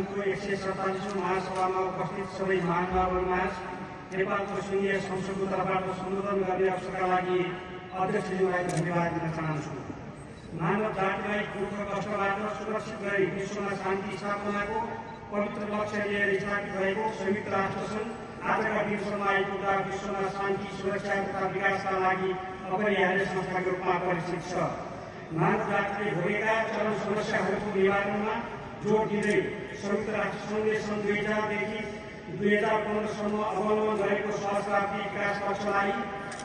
सङ्घको 147औं महासभामा उपस्थित सबै महानुभावहरूमा नेपालको सङ्घीय संसदको तर्फबाट सम्बोधन गर्ने अवसरका लागि अध्यक्षज्यूलाई धन्यवाद दिन चाहन्छु। मानव जातिलाई दुःख कष्टबाट सुरक्षित गरी विश्वमा शान्ति स्थापनाको पवित्र लक्ष्य लिएर स्थापित भएको संयुक्त राष्ट्र सङ्घ आजका दिवसमा आइपुग्दा विश्वमा शान्ति सुरक्षा तथा विकासका लागि अपरिहार्य संस्थाको रूपमा परिचित छ। मानव जातिले भोगेका चरम समस्याहरूको निवारणमा जोड दिँदै संयुक्त राष्ट्र सङ्घले सन् 2000 देखि 2015 सम्म अवलम्बन गरेको सहस्राब्दी विकास लक्ष्यलाई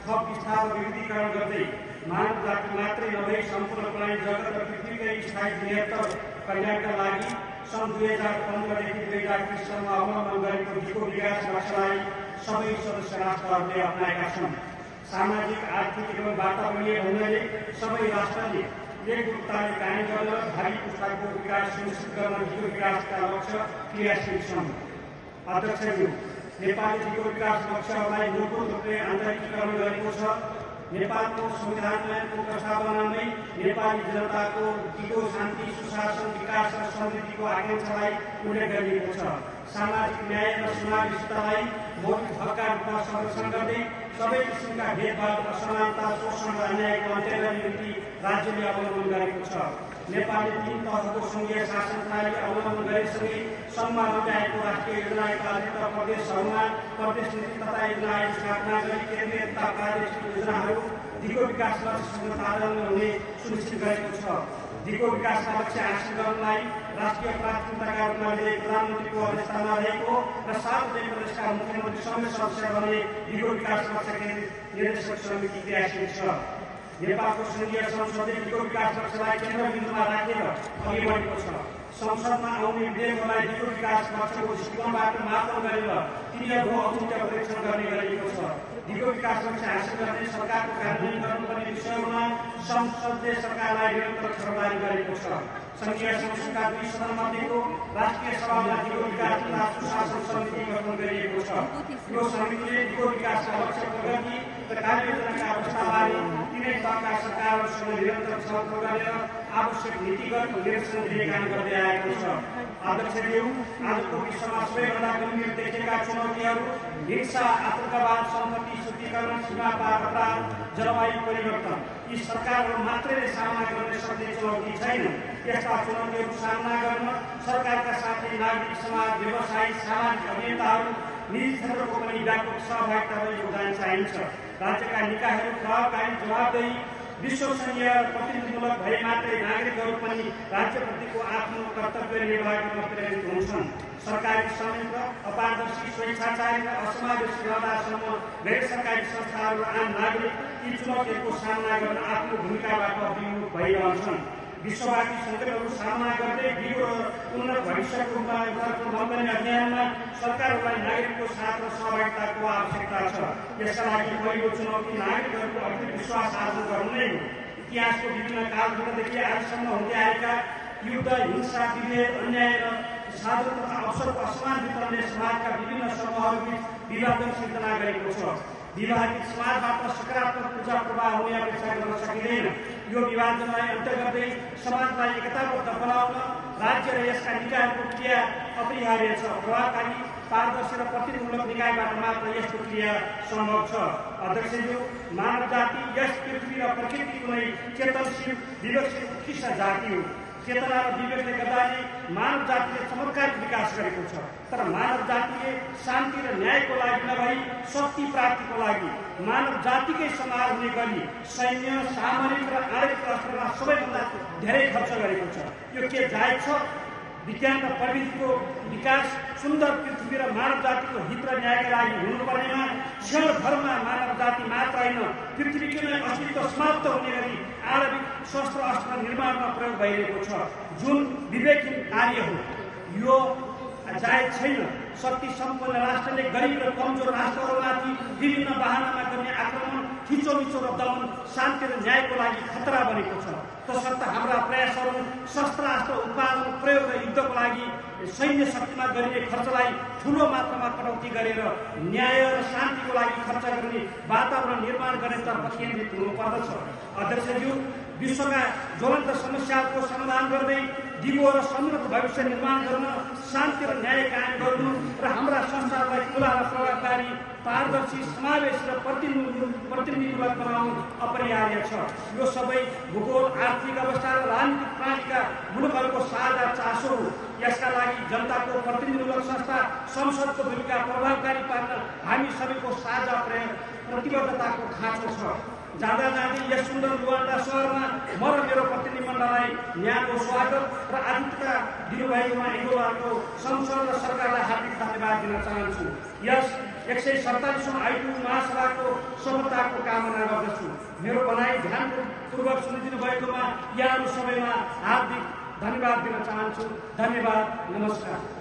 थप विस्तार र विविधीकरण गर्दै मानव जाति मात्रै नभई सम्पूर्ण प्राणी जगत र पृथ्वीकै स्थायी निरन्तर कल्याणका लागि सन् 2015 देखि 2030 सम्म अवलम्बन गरेको दिगो विकास लक्ष्यलाई सबै सदस्य राष्ट्रहरूले अपनाएका छन्। सामाजिक आर्थिक एवं वातावरणीय ढङ्गले सबै राष्ट्रले एकरूपताले कायम गर्न भावी पुस्ताको विकास सुनिश्चित गर्न दिगो विकासका लक्ष्य क्रियाशील छन्। अध्यक्षज्यू, नेपालले दिगो विकास लक्ष्यहरूलाई मूलभूत रूपले आन्तरिकीकरण गरेको छ। नेपालको संविधानको प्रस्तावनामै नेपाली जनताको दिगो शान्ति सुशासन विकास र समृद्धिको आकांक्षालाई उल्लेख गरिएको छ। सामाजिक न्याय र समावेशितालाई मौलिक हकका रूपमा संरक्षण गर्दै सबै किसिमका भेदभाव असमानता शोषण र अन्यायको अन्त्य गर्ने नीति राज्यले अवलम्बन गरेको छ। नेपालले 3 तहको सङ्घीय शासन प्रणाली अवलम्बन गरेसँगै सम्ममा लगाएको राष्ट्रिय योजना आधारित प्रदेशहरूमा प्रदेश नीति तथा योजना आयोग स्थापना गरी केन्द्रीय तथा प्रादेशिक योजनाहरू दिगो विकास लक्ष्यसँग तालमेल हुने सुनिश्चित गरेको छ। दिगो विकासका लक्ष्य हासिल गर्नलाई राष्ट्रिय प्राथमिकताका रूपमा लिँदै प्रधानमन्त्रीको अध्यक्षतामा रहेको र 7 प्रदेशका मुख्यमन्त्री समेत सदस्य बन्ने दिगो विकास लक्ष्य केन्द्रित निर्देशक समिति क्रियाशील छ। नेपालको सङ्घीय संसदले दिगो विकास लक्ष्यलाई केन्द्रबिन्दुमा राखेर अघि बढेको छ। संसदमा आउने विधेयकहरूलाई दिगो विकास लक्ष्यको दृष्टिकोणबाट मापन गरेर तिनीहरूको औचित्य परीक्षण गर्ने गरिएको छ। दिगो विकास लक्ष्य हासिल गर्ने सरकारको कार्यान्वयन गर्नुपर्ने विषयमा संसदले सरकारलाई निरन्तर खबरदारी गरेको छ। सङ्घीय संसदका 2 सदनमध्येको राष्ट्रिय सभामा दिगो विकास तथा सुशासन समिति गठन गरिएको छ। यो समितिले दिगो विकासका लक्ष्य प्रगति र कार्ययोजनाका अवस्थाबारे तिनै तहका सरकारहरूसँग निरन्तर छलफल गरेर आवश्यक नीतिगत निर्देशन दिने काम गर्दै आएको छ। अध्यक्षज्यू, आजको विश्वमा सबैभन्दा गम्भीर देखिएका चुनौतीहरू हिंसा, आतंकवाद, सम्पत्ति शुद्धिकरण, सीमा पार अपराध, जलवायु परिवर्तन यी सरकारहरू मात्रैले सामना गर्न सक्ने चुनौती छैन। यस्ता चुनौतीहरू सामना गर्न सरकारका साथै नागरिक समाज, व्यवसायी, सामाजिक अभियन्ताहरू, निजी क्षेत्रको पनि व्यापक सहभागिता र योगदान चाहिन्छ। राज्यका निकायहरू प्रभावकारी, जवाबदेही, विश्वसनीय प्रतिनिधिमूलक भए मात्रै नागरिकहरू पनि राज्यप्रतिको आफ्नो कर्तव्य निर्वाह गर्न प्रेरित हुन्छन्। सरकारी संयन्त्र अपारदर्शी, स्वेच्छाचारी र असमावेशी रहँदासम्म गैर सरकारी संस्थाहरू र आम नागरिक यी चुनौतीहरूको सामना गर्न आफ्नो भूमिकाबाट विमुख भइरहन्छन्। विश्वव्यापी सङ्कटहरू सामना गर्दै दिगो र उन्नत भविष्यको बन्ने अभियानमा सरकारहरूलाई नागरिकको साथ र सहभागिताको आवश्यकता छ। यसका लागि पहिलो चुनौती नागरिकहरूको अघि विश्वास आर्जन गर्नु नै हो। इतिहासको विभिन्न कालखण्डदेखि आजसम्म हुँदै आएका युद्ध, हिंसा, विभेद, अन्याय र साधन तथा अवसरको असमान वितरणले समाजका विभिन्न समूहहरूबीच विभाजन सिर्जना गरेको छ। विभाजित समाजबाट सकारात्मक ऊर्जा प्रवाह हुने अपेक्षा गर्न सकिँदैन। यो विभाजनलाई अन्त्य गर्दै समाजलाई एकताबद्ध बनाउन राज्य र यसका निकायहरूको क्रिया अपरिहार्य छ। प्रभावकारी, पारदर्शी र प्रतिनिधिमूलक निकायबाट मात्र यस्तो क्रिया सम्भव छ। अध्यक्षज्यू, मानव जाति यस पृथ्वी र प्रकृतिको नै चेतनशील, विवेकशील उत्कृष्ट जाति हो। चेतना र विवेकले गर्दा नै मानव जातिले चमत्कारिक विकास गरेको छ। तर मानव जातिले शान्ति र न्यायको लागि नभई शक्ति प्राप्तिको लागि मानव जातिकै संहार हुने गरी सैन्य, सामरिक र आर्थिक अस्त्रमा सबैभन्दा धेरै खर्च गरेको छ। यो के जायज छ? विज्ञान र प्रविधिको विकास सुन्दर पृथ्वी र मानव जातिको हित र न्यायका लागि हुनुपर्नेमा क्षणभरमा मानव जाति मात्र होइन, पृथ्वीको नै अस्तित्व समाप्त हुने गरी आणविक शस्त्र अस्त्र निर्माणमा प्रयोग भइरहेको छ, जुन विवेकहीन कार्य हो। यो जायज छैन। शक्ति सम्पन्न राष्ट्रले गरिब र कमजोर राष्ट्रहरूमाथि विभिन्न बहानामा गर्ने आक्रमण, थिचोमिचो र दमन शान्ति र न्यायको लागि खतरा बनेको छ। तसर्थ हाम्रा प्रयासहरू शस्त्रास्त्र उत्पादन, प्रयोग र युद्धको लागि सैन्य शक्तिमा गरिने खर्चलाई ठुलो मात्रामा कटौती गरेर न्याय र शान्तिको लागि खर्च गर्ने वातावरण निर्माण गर्नेतर्फ केन्द्रित हुनुपर्दछ। अध्यक्षज्यू, विश्वका ज्वलन्त समस्याहरूको समाधान गर्दै दिगो र समृद्ध भविष्य निर्माण गर्न शान्ति र न्याय कायम गर्नु र हाम्रा संस्थाहरूलाई खुला र प्रभावकारी पारदर्शी समावेश र प्रतिनिधिमूलक बनाउनु अपरिहार्य छ। यो सबै भूगोल, आर्थिक अवस्था र राजनीतिक प्रणालीका मुलुकहरूको साझा चासो हो। यसका लागि जनताको प्रतिनिधिमूलक संस्था संसदको भूमिका प्रभावकारी पार्न हामी सबैको साझा प्रतिबद्धताको खाँचो छ। जाँदा जाँदै यस सुन्दर लुवान्डा सहरमा म र मेरो प्रतिनिधिमण्डललाई न्यायको स्वागत र आतिथ्यता दिनुभएकोमा एङ्गोलाको संसद र सरकारलाई हार्दिक धन्यवाद दिन चाहन्छु। यस 147औं आइटु महासभाको सफलताको कामना गर्दछु। मेरो भनाइ ध्यानपूर्वक सुनिदिनु भएकोमा यहाँहरू सबैमा हार्दिक धन्यवाद दिन चाहन्छु। धन्यवाद, नमस्कार।